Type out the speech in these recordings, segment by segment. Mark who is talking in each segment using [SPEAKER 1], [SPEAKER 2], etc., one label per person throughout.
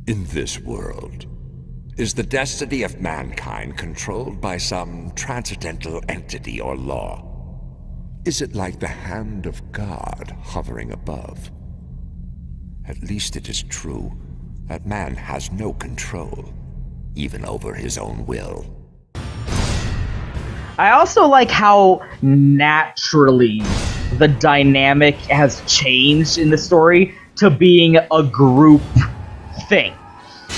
[SPEAKER 1] In this world, is the destiny of mankind controlled by some transcendental entity or law? Is it like the hand of God hovering above? At least it is true that man has no control, even over his own will.
[SPEAKER 2] I also like how naturally the dynamic has changed in the story to being a group thing.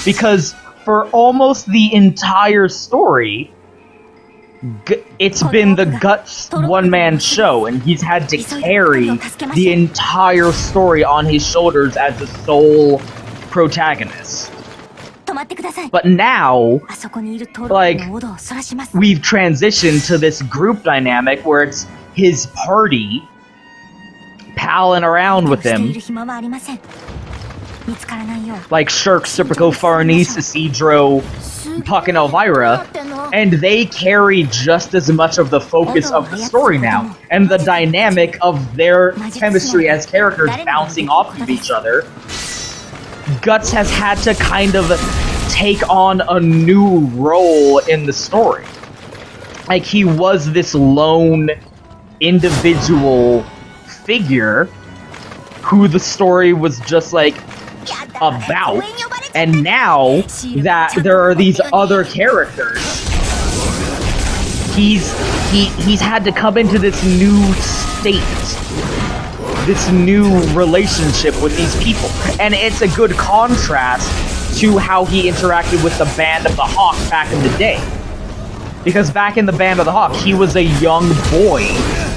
[SPEAKER 2] Because for almost the entire story, it's been the Guts one-man show, and he's had to carry the entire story on his shoulders as the sole protagonist. But now, like, we've transitioned to this group dynamic where it's his party palling around with him. Like Shirk, Serpico, Farnese, Isidro, Puck, and Elvira, and they carry just as much of the focus of the story now, and the dynamic of their chemistry as characters bouncing off of each other. Guts has had to kind of take on a new role in the story. Like, he was this lone individual figure who the story was just like about, and now that there are these other characters, he's had to come into this new state, this new relationship with these people, and it's a good contrast to how he interacted with the Band of the Hawk back in the day. Because back in the Band of the Hawk, he was a young boy,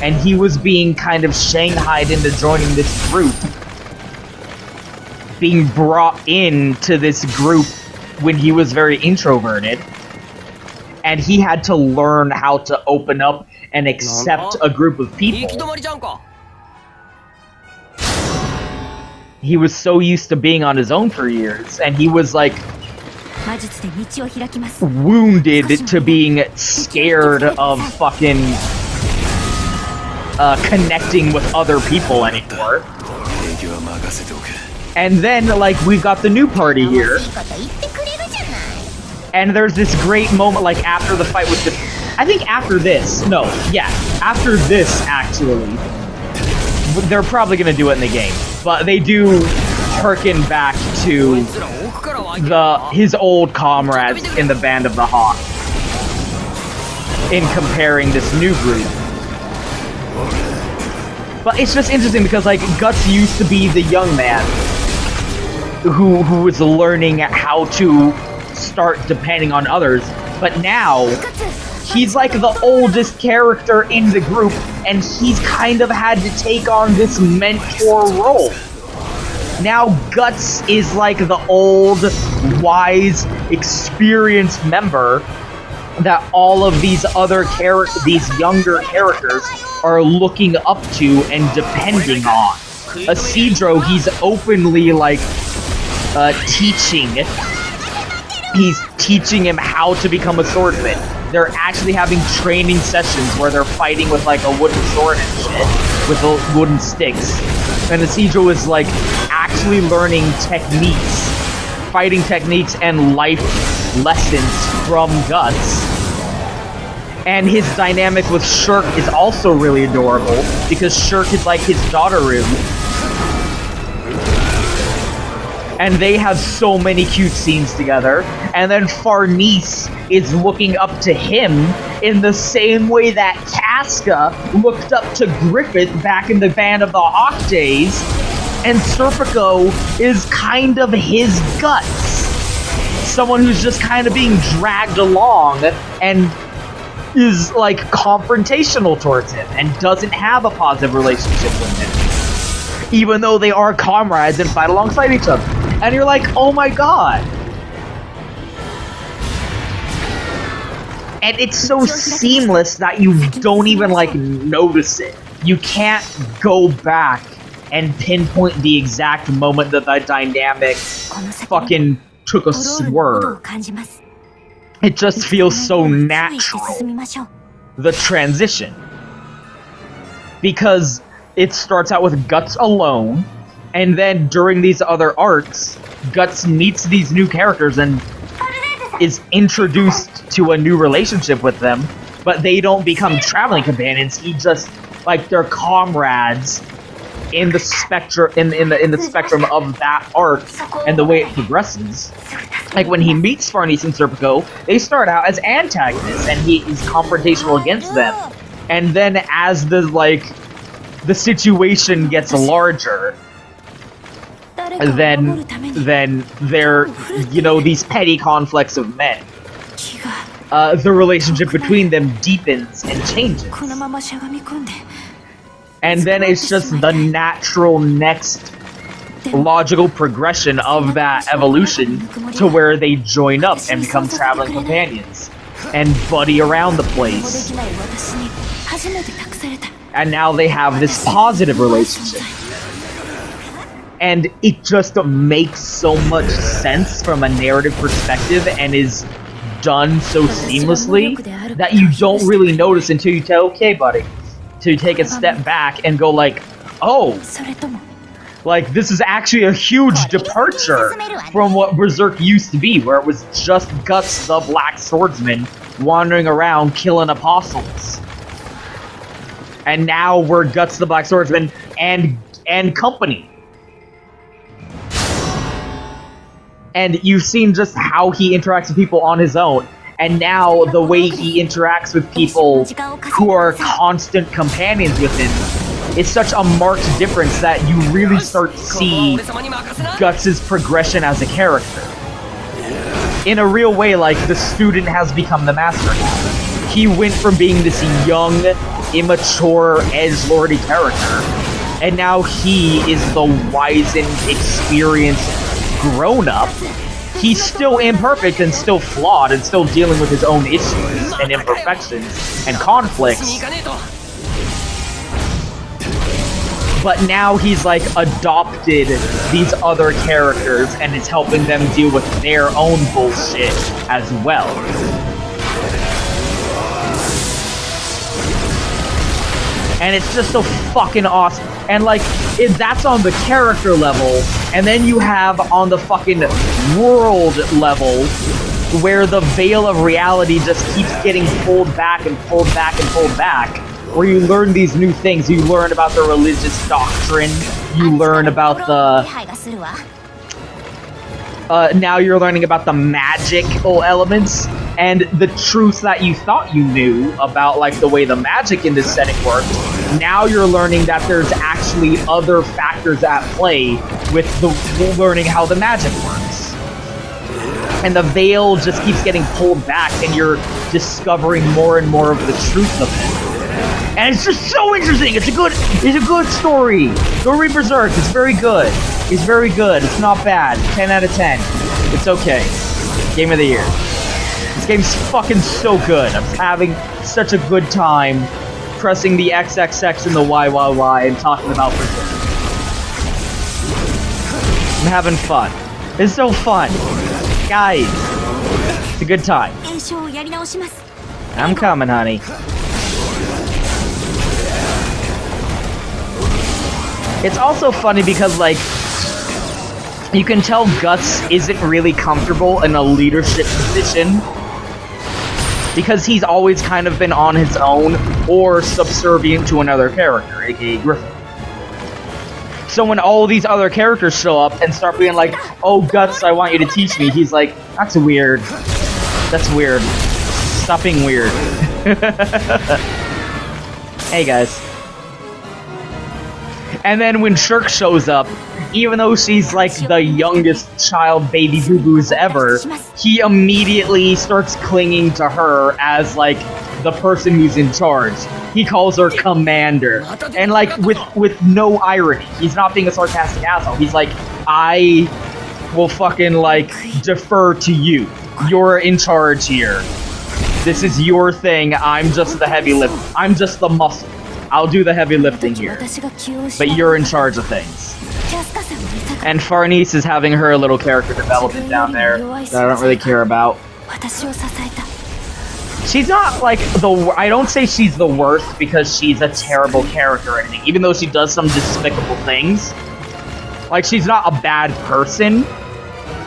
[SPEAKER 2] and he was being kind of shanghaied into joining this group, being brought into this group when he was very introverted, and he had to learn how to open up and accept a group of people. He was so used to being on his own for years, and he was like wounded to being scared of fucking connecting with other people anymore. And then, like, we've got the new party here, and there's this great moment, like, after the fight with the... I think after this, after this, actually, they're probably gonna do it in the game, but they do harken back to his old comrades in the Band of the Hawk in comparing this new group. But it's just interesting because, like, Guts used to be the young man who was learning how to start depending on others, but now he's like the oldest character in the group, and he's kind of had to take on this mentor role. Now Guts is like the old, wise, experienced member that all of these other these younger characters are looking up to and depending on. Isidro, he's openly like teaching. He's teaching him how to become a swordsman. They're actually having training sessions where they're fighting with like a wooden sword and shit, with wooden sticks. And Isidro is like actually learning techniques, fighting techniques and life lessons from Guts. And his dynamic with Shirk is also really adorable, because Shirk is like his daughter-in. And they have so many cute scenes together. And then Farnese is looking up to him in the same way that Casca looked up to Griffith back in the Band of the Hawk days. And Serpico is kind of his Guts. Someone who's just kind of being dragged along and is like confrontational towards him and doesn't have a positive relationship with him, even though they are comrades and fight alongside each other. And you're like, oh my god. And it's so seamless that you don't even like notice it. You can't go back and pinpoint the exact moment that the dynamic fucking took a swerve. It just feels so natural, the transition. Because it starts out with Guts alone, and then during these other arcs, Guts meets these new characters and is introduced to a new relationship with them, but they don't become traveling companions. He just, like, they're comrades in the spectrum in the spectrum of that arc and the way it progresses. Like when he meets Farnese and Serpico, they start out as antagonists and he is confrontational against them. And then as the situation gets larger, then there, these petty conflicts of men. The relationship between them deepens and changes. And then it's just the natural next logical progression of that evolution to where they join up and become traveling companions and buddy around the place. And now they have this positive relationship. And it just makes so much sense from a narrative perspective and is done so seamlessly that you don't really notice until you say, okay, buddy, to take a step back and go like, oh, like this is actually a huge departure from what Berserk used to be, where it was just Guts the Black Swordsman wandering around killing apostles. And now we're Guts the Black Swordsman and company. And you've seen just how he interacts with people on his own. And now the way he interacts with people who are constant companions with him is such a marked difference that you really start to see Guts' progression as a character. In a real way, like, the student has become the master. He went from being this young, immature, edgelordy character, and now he is the wizened, experienced grown-up. He's still imperfect and still flawed and still dealing with his own issues and imperfections and conflicts. But now he's like adopted these other characters and is helping them deal with their own bullshit as well. And it's just so fucking awesome. And like, that's on the character level, and then you have on the fucking world level, where the veil of reality just keeps getting pulled back and pulled back and pulled back, where you learn these new things. You learn about the religious doctrine, you learn about the... now you're learning about the magical elements, and the truths that you thought you knew about, like, the way the magic in this setting worked. Now you're learning that there's actually other factors at play with the learning how the magic works. And the veil just keeps getting pulled back, and you're discovering more and more of the truth of it. And it's just so interesting. It's a good story. Go read Berserk. It's very good. It's very good. It's not bad. 10 out of 10. It's okay. Game of the year. This game's fucking so good. I'm having such a good time pressing the XXX and the YYY and talking about Berserk. I'm having fun. It's so fun. Guys, it's a good time. I'm coming, honey. It's also funny because, like, you can tell Guts isn't really comfortable in a leadership position because he's always kind of been on his own or subservient to another character, aka Griffin. So when all these other characters show up and start being like, oh, Guts, I want you to teach me, he's like, that's weird. That's weird. Stop being weird. Hey, guys. And then when Shirk shows up, even though she's like the youngest child baby boo-boos ever, he immediately starts clinging to her as like the person who's in charge. He calls her Commander. And like with no irony. He's not being a sarcastic asshole. He's like, I will fucking like defer to you. You're in charge here. This is your thing. I'm just the heavy lift. I'm just the muscle. I'll do the heavy lifting here, but you're in charge of things. And Farnese is having her little character development down there that I don't really care about. She's not like I don't say she's the worst because she's a terrible character or anything, even though she does some despicable things. Like, she's not a bad person,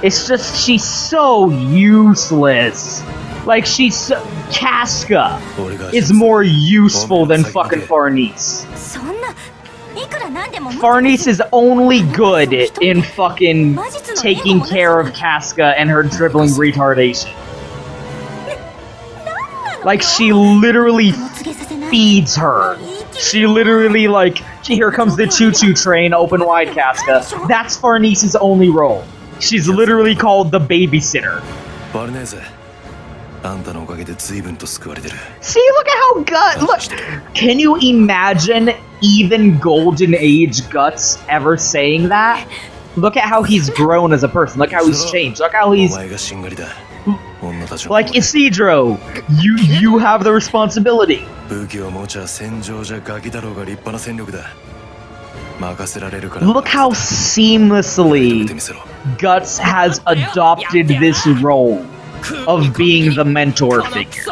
[SPEAKER 2] It's just, she's so useless. Like, Casca is more useful than fucking Farnese. Farnese is only good in fucking taking care of Casca and her dribbling retardation. Like, she literally feeds her. She literally, like, here comes the choo-choo train, open wide, Casca. That's Farnese's only role. She's literally called the babysitter. See, look at how look, can you imagine even Golden Age Guts ever saying that? Look at how he's grown as a person. Look how he's changed. Look how he's... Like, Isidro, you have the responsibility. Look how seamlessly Guts has adopted this role of being the mentor figure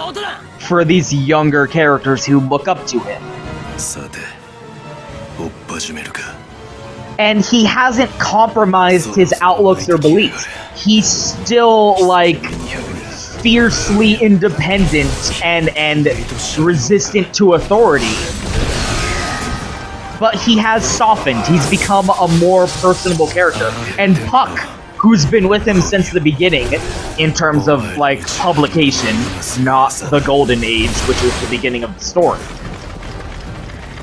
[SPEAKER 2] for these younger characters who look up to him. And he hasn't compromised his outlooks or beliefs. He's still, like, fiercely independent and resistant to authority. But he has softened. He's become a more personable character. And Puck, who's been with him since the beginning, in terms of, like, publication, not the Golden Age, which was the beginning of the story.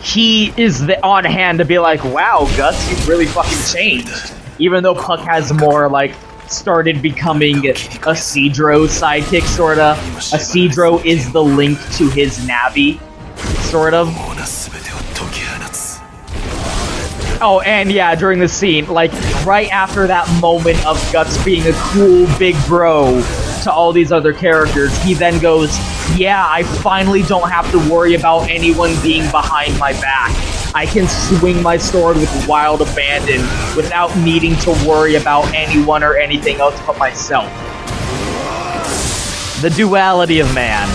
[SPEAKER 2] He is on hand to be like, wow, Guts, you've really fucking changed. Even though Puck has more, like, started becoming a Cedro sidekick, sorta. A Cedro is the link to his Navi, sort of. Oh, and yeah, during the scene, like, right after that moment of Guts being a cool big bro to all these other characters, he then goes, yeah, I finally don't have to worry about anyone being behind my back. I can swing my sword with wild abandon without needing to worry about anyone or anything else but myself. The duality of man.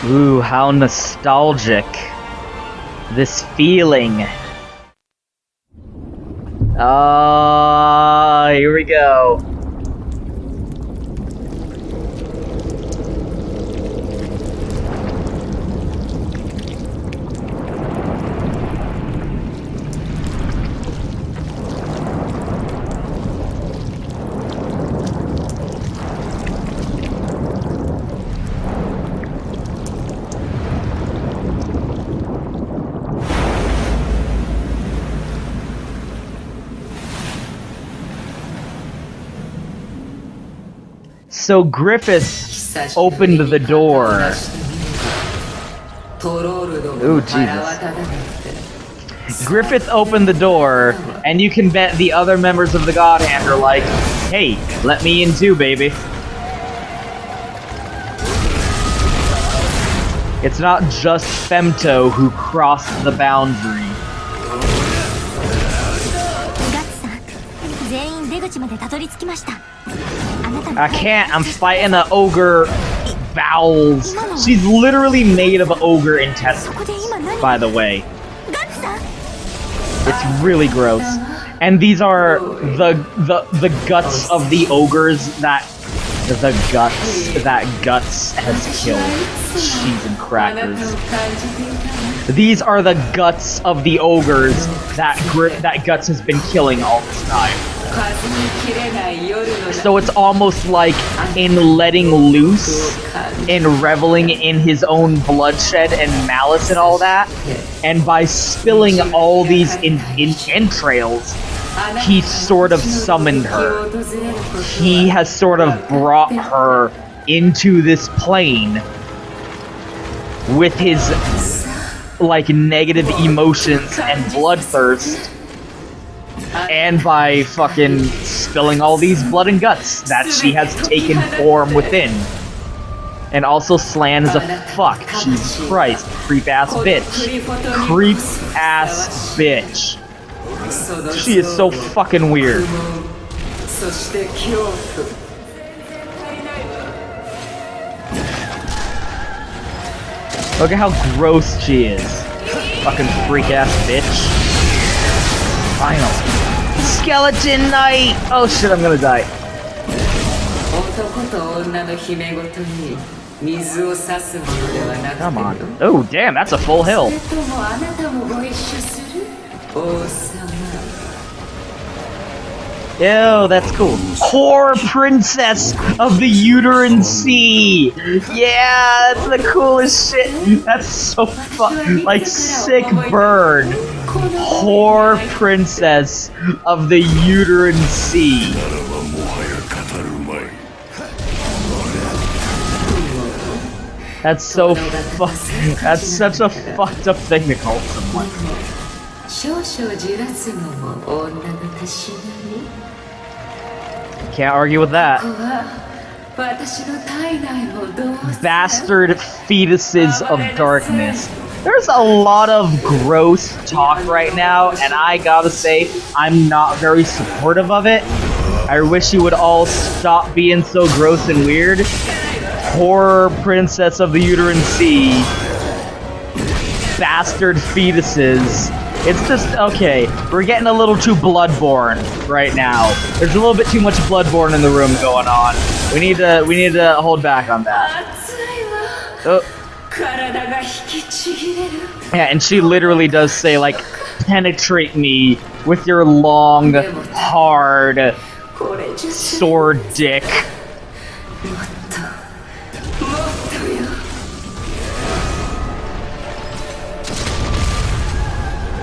[SPEAKER 2] Ooh, how nostalgic. This feeling. Here we go. So Griffith opened the door. Ooh, Jesus. Griffith opened the door, and you can bet the other members of the God Hand are like, hey, let me in too, baby. It's not just Femto who crossed the boundary. I can't, I'm fighting an ogre bowels. She's literally made of ogre intestines, by the way. It's really gross. And these are the guts of the ogres that Guts has killed. Cheese and crackers. These are the guts of the ogres that Guts has been killing all this time. So it's almost like in letting loose, in reveling in his own bloodshed and malice and all that, and by spilling all these entrails, he sort of summoned her. He has sort of brought her into this plane with his, like, negative emotions and bloodthirst, and by fucking spilling all these blood and guts that she has taken form within. And also Slan is a fuck. Jesus Christ. Creep-ass bitch. Creep-ass bitch. She is so fucking weird. Look at how gross she is. Fucking freak-ass bitch. Final. Skeleton Knight! Oh shit, I'm gonna die. Come on. Oh, damn, that's a full hill. Ew, that's cool. Whore Princess of the Uterine Sea! Yeah, that's the coolest shit. That's so fun. Like, sick burn. Whore Princess of the Uterine Sea. That's so that's such a fucked up thing to call someone. Can't argue with that. Bastard fetuses of darkness. There's a lot of gross talk right now, and I gotta say, I'm not very supportive of it. I wish you would all stop being so gross and weird. Horror Princess of the Uterine Sea. Bastard fetuses. It's just, okay, we're getting a little too Bloodborne right now. There's a little bit too much Bloodborne in the room going on. We need to hold back on that. Oh. Yeah, and she literally does say, like, penetrate me with your long, hard sword dick.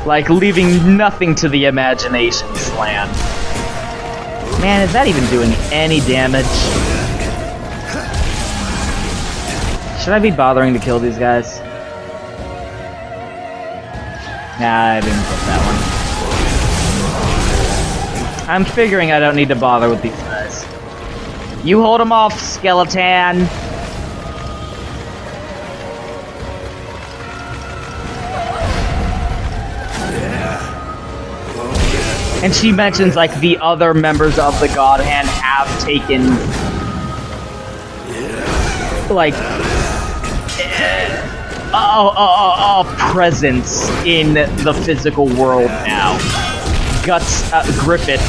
[SPEAKER 2] Like, leaving nothing to the imagination, Slam. Man, is that even doing any damage? Should I be bothering to kill these guys? Nah, I didn't put that one. I'm figuring I don't need to bother with these guys. You hold them off, skeleton! And she mentions, like, the other members of the God Hand have taken, like, presence in the physical world now. Griffith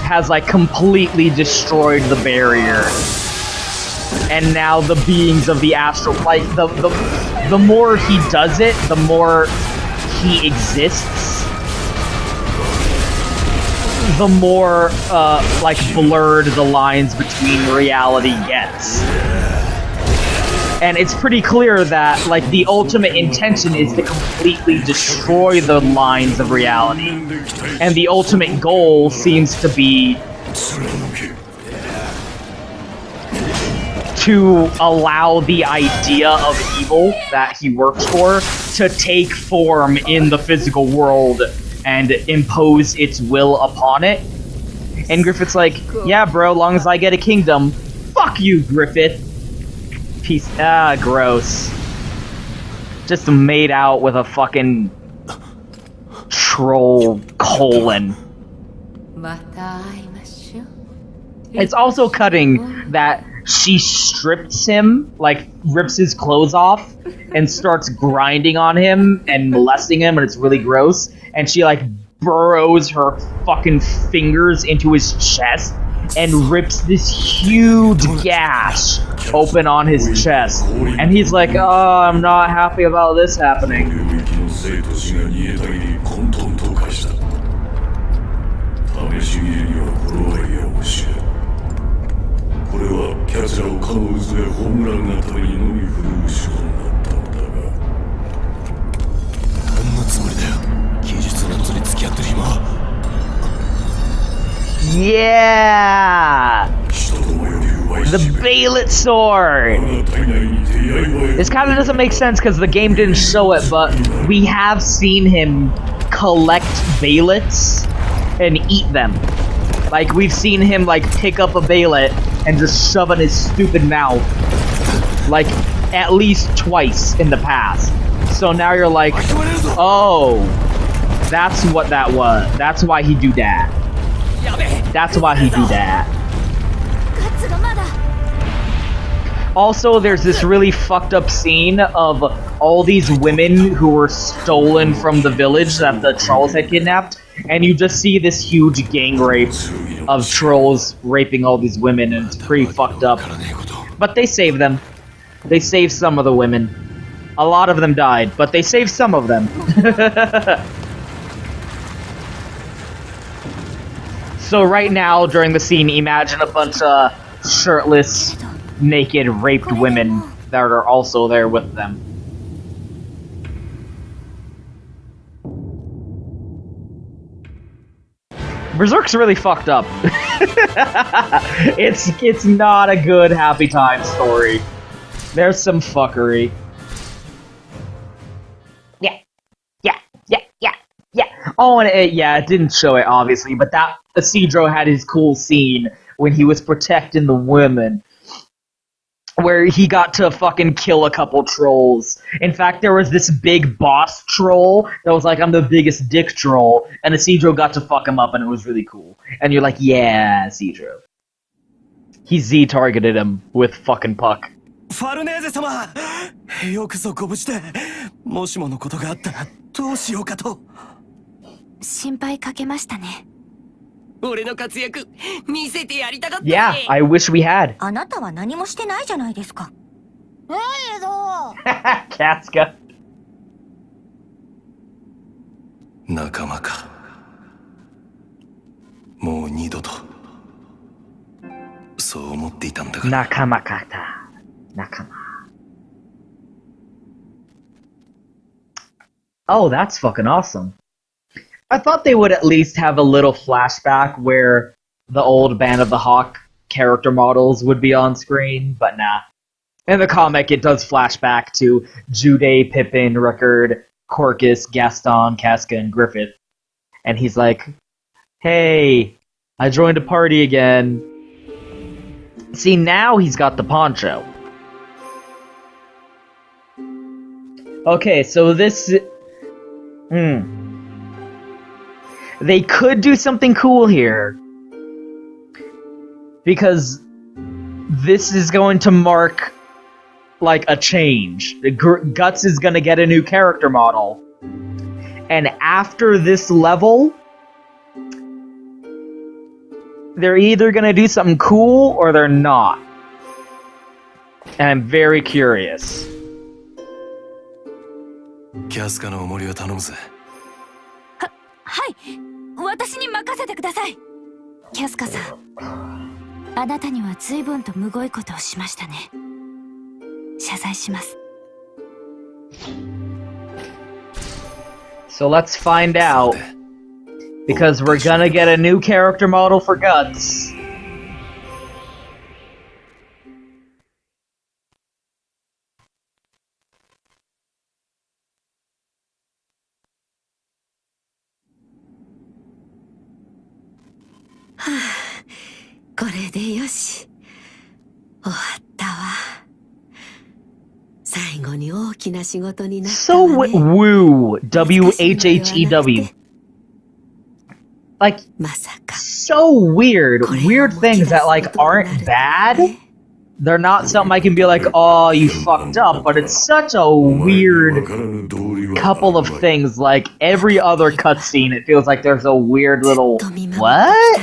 [SPEAKER 2] has, like, completely destroyed the barrier. And now the beings of the astral, like, the more he does it, the more he exists. The more, like, blurred the lines between reality gets. And it's pretty clear that, like, the ultimate intention is to completely destroy the lines of reality. And the ultimate goal seems to be to allow the idea of evil that he works for to take form in the physical world and impose its will upon it. And Griffith's like, yeah, bro, long as I get a kingdom. Fuck you, Griffith. Peace. Ah, gross. Just made out with a fucking troll colon. It's also cutting that she strips him, like, rips his clothes off, and starts grinding on him and molesting him, and it's really gross. And she, like, burrows her fucking fingers into his chest and rips this huge gash open on his chest. And he's like, oh, I'm not happy about this happening. Yeah! The Balet Sword! This kind of doesn't make sense because the game didn't show it, but we have seen him collect Balets and eat them. Like, we've seen him, like, pick up a Balet and just shove in his stupid mouth. Like, at least twice in the past. So now you're like, oh, that's what that was. That's why he do that. That's why he do that. Also, there's this really fucked up scene of all these women who were stolen from the village that the trolls had kidnapped, and you just see this huge gang rape of trolls raping all these women, and it's pretty fucked up. But they save them. They save some of the women. A lot of them died, but they saved some of them. So right now, during the scene, imagine a bunch of shirtless, naked, raped women that are also there with them. Berserk's really fucked up. It's not a good happy time story. There's some fuckery. Yeah. Oh, and it didn't show it, obviously, but that Isidro had his cool scene when he was protecting the women, where he got to fucking kill a couple trolls. In fact, there was this big boss troll that was like, I'm the biggest dick troll, and Isidro got to fuck him up, and it was really cool. And you're like, yeah, Isidro. He Z-targeted him with fucking Puck.
[SPEAKER 3] ファルネーゼ様、よくぞご無事で、もしものことがあったらどうしようかと。
[SPEAKER 4] 心配かけましたね。俺の活躍見せてやりたかった。
[SPEAKER 2] Yeah, I wish we had.
[SPEAKER 4] あなたは何もしてないじゃないですか。
[SPEAKER 2] Casca.
[SPEAKER 3] 仲間か。もう二度と。そう思っていたんだが。
[SPEAKER 2] 仲間かた。仲間。Oh, that's fucking awesome. I thought they would at least have a little flashback where the old Band of the Hawk character models would be on screen, but nah. In the comic, it does flashback to Jude, Pippin, Rickard, Corcus, Gaston, Casca, and Griffith. And he's like, hey, I joined a party again. See, now he's got the poncho. Okay, so this... They could do something cool here. Because this is going to mark, like, a change. Guts is gonna get a new character model. And after this level, they're either gonna do something cool or they're not. And I'm very curious.
[SPEAKER 3] キャスカのお守りを頼むぜ。
[SPEAKER 4] はい、私に任せてください。キャスカさん、あなたには随分とむごいことをしましたね。謝罪します。
[SPEAKER 2] So let's find out. Because we're gonna get a new character model for Guts. So woo, W-H-H-E-W. Like, so weird. Weird things that, like, aren't bad. They're not something I can be like, oh, you fucked up, but it's such a weird couple of things. Like, every other cutscene, it feels like there's a weird little, what?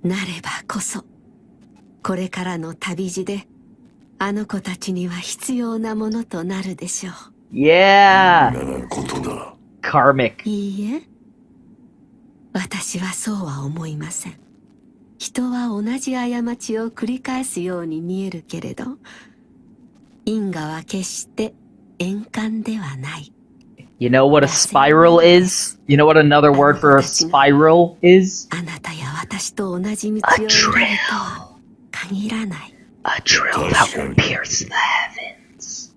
[SPEAKER 5] なればこそこれからの旅路であの子たちには必要なものとなるでしょう。
[SPEAKER 2] Yeah. Karmic.
[SPEAKER 5] いいえ、私はそうは思いません。人は同じ過ちを繰り返すように見えるけれど、因果は決して円環ではない。
[SPEAKER 2] You know what a spiral is? You know what another word for a spiral is? A drill. A drill that will pierce the heavens.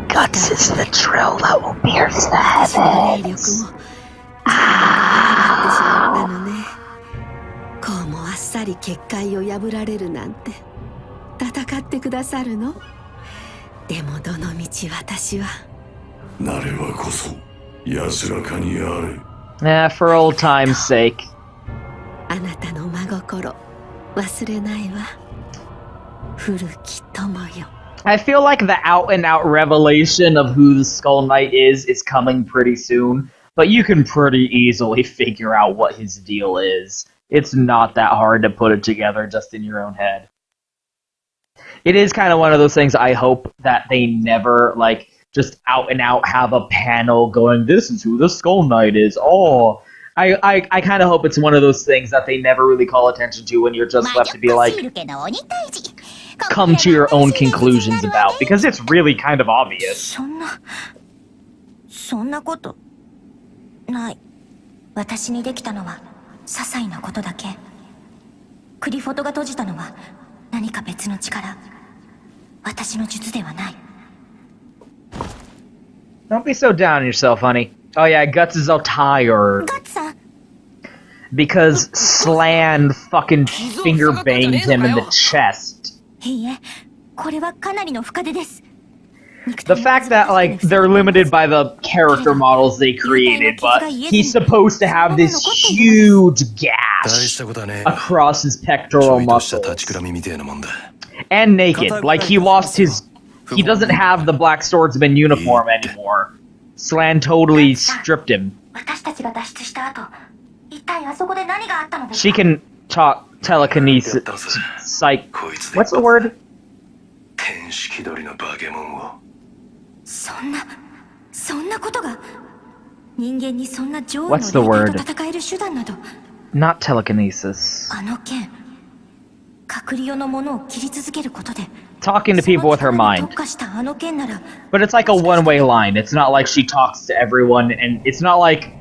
[SPEAKER 2] Guts is the drill that will pierce the heavens. Ow.
[SPEAKER 5] こうもあっさり結界を破られるなんて戦ってくださるの？でもどのみち私は。なればこそ安らかにあれ。
[SPEAKER 2] For old time's sake.
[SPEAKER 5] あなたの真心忘れないわ。古き友よ。
[SPEAKER 2] I feel like the out-and-out revelation of who the Skull Knight is coming pretty soon, but you can pretty easily figure out what his deal is. It's not that hard to put it together just in your own head. It is kind of one of those things I hope that they never, like, just out-and-out have a panel going, this is who the Skull Knight is. Oh, I kind of hope it's one of those things that they never really call attention to when you're just left to be like, come to your own conclusions about, because it's really kind of obvious.
[SPEAKER 4] そんなことない。私にできたのは些細なことだけ。クリフォトが閉じたのは何か別の力。私の術ではない。
[SPEAKER 2] Don't be so down on yourself, honey. Oh yeah, Guts is all tired. Because Slan fucking finger banged him in the chest. The fact that, like, they're limited by the character models they created, but he's supposed to have this huge gash across his pectoral muscles. And naked. Like, he lost his... He doesn't have the Black Swordsman uniform anymore. Slan totally stripped him. She can talk telekinesis... Psych... What's the word? What's the word? Not telekinesis. Talking to people with her mind. But it's like a one-way line. It's not like she talks to everyone, and it's not like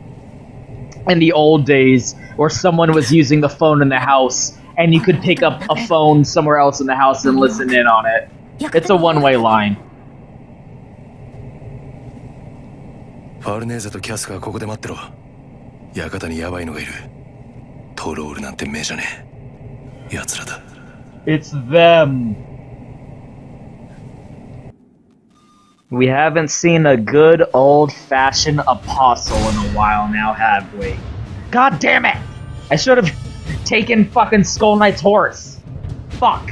[SPEAKER 2] in the old days where someone was using the phone in the house and you could pick up a phone somewhere else in the house and listen in on it. It's a one-way line.
[SPEAKER 3] ファールネーゼとキャスカはここで待ってろ。館にヤバいのがいる。トロールなんて目じゃねえ。奴らだ。
[SPEAKER 2] It's them. We haven't seen a good old-fashioned apostle in a while now, have we? God damn it! I should have taken fucking Skull Knight's horse. Fuck.